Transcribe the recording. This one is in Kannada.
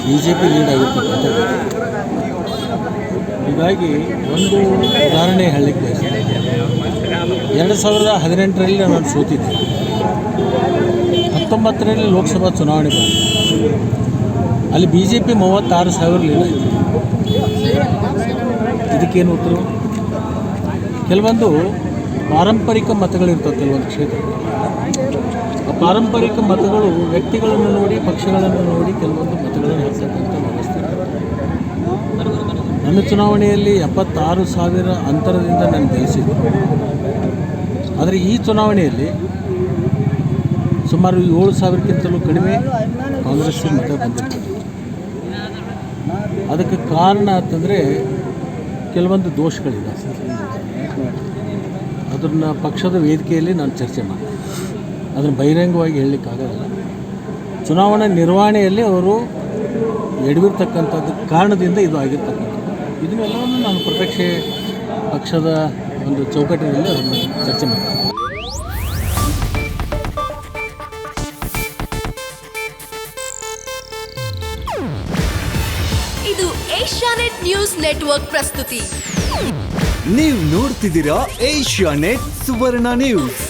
ಬಿಜೆಪಿ ಲೀಡ್ ಆಗಿರ್ತಕ್ಕಂಥದ್ದು. ಹೀಗಾಗಿ ಒಂದು ಉದಾಹರಣೆ ಹೇಳಲಿಕ್ಕೆ ಬಯಸ್ತೀನಿ. 2018ರಲ್ಲಿ ನಾನು ಸೋತಿದ್ದೆ. 19ರಲ್ಲಿ ಲೋಕಸಭಾ ಚುನಾವಣೆ ಬಂತು. ಅಲ್ಲಿ BJP 36,000 ಲೀಡ್ ಆಯಿತು. ಇದಕ್ಕೇನು ಉತ್ತರ? ಕೆಲವೊಂದು ಪಾರಂಪರಿಕ ಮತಗಳಿರ್ತವೆ ಕೆಲವೊಂದು ಕ್ಷೇತ್ರ. ಆ ಪಾರಂಪರಿಕ ಮತಗಳು ವ್ಯಕ್ತಿಗಳನ್ನು ನೋಡಿ, ಪಕ್ಷಗಳನ್ನು ನೋಡಿ ಕೆಲವೊಂದು ಮತಗಳನ್ನು ಹಾಕ್ತಕ್ಕಂಥ ವ್ಯವಸ್ಥೆ. ನನ್ನ ಚುನಾವಣೆಯಲ್ಲಿ 76,000 ಅಂತರದಿಂದ ನಾನು ಗೆಲ್ಲಿಸಿದ್ದು. ಆದರೆ ಈ ಚುನಾವಣೆಯಲ್ಲಿ ಸುಮಾರು 7,000ಕ್ಕಿಂತಲೂ ಕಡಿಮೆ ಕಾಂಗ್ರೆಸ್ಸಿಗೆ ಮತ ಬಂದಿರ್ತದೆ. ಅದಕ್ಕೆ ಕಾರಣ ಅಂತಂದರೆ ಕೆಲವೊಂದು ದೋಷಗಳಿದೆ. ಅದನ್ನು ಪಕ್ಷದ ವೇದಿಕೆಯಲ್ಲಿ ನಾನು ಚರ್ಚೆ ಮಾಡಿದೆ. ಅದನ್ನು ಬಹಿರಂಗವಾಗಿ ಹೇಳಲಿಕ್ಕಾಗೋಲ್ಲ. ಚುನಾವಣಾ ನಿರ್ವಹಣೆಯಲ್ಲಿ ಅವರು ಎಡವಿರ್ತಕ್ಕಂಥದ್ದು ಕಾರಣದಿಂದ ಇದು ಆಗಿರ್ತಕ್ಕಂಥದ್ದು. ಇದನ್ನೆಲ್ಲವನ್ನು ನಾನು ಪ್ರತ್ಯಕ್ಷ ಪಕ್ಷದ ಒಂದು ಚೌಕಟ್ಟಿನಲ್ಲಿ ಅದನ್ನು ಚರ್ಚೆ ಮಾಡ್ತೀನಿ. ಇದು ಏಷ್ಯಾನೆಟ್ ನ್ಯೂಸ್ ನೆಟ್ವರ್ಕ್ ಪ್ರಸ್ತುತಿ. ನೀವು ನೋಡ್ತಿದ್ದೀರಾ ಏಷ್ಯಾನೆಟ್ ಸುವರ್ಣ ನ್ಯೂಸ್.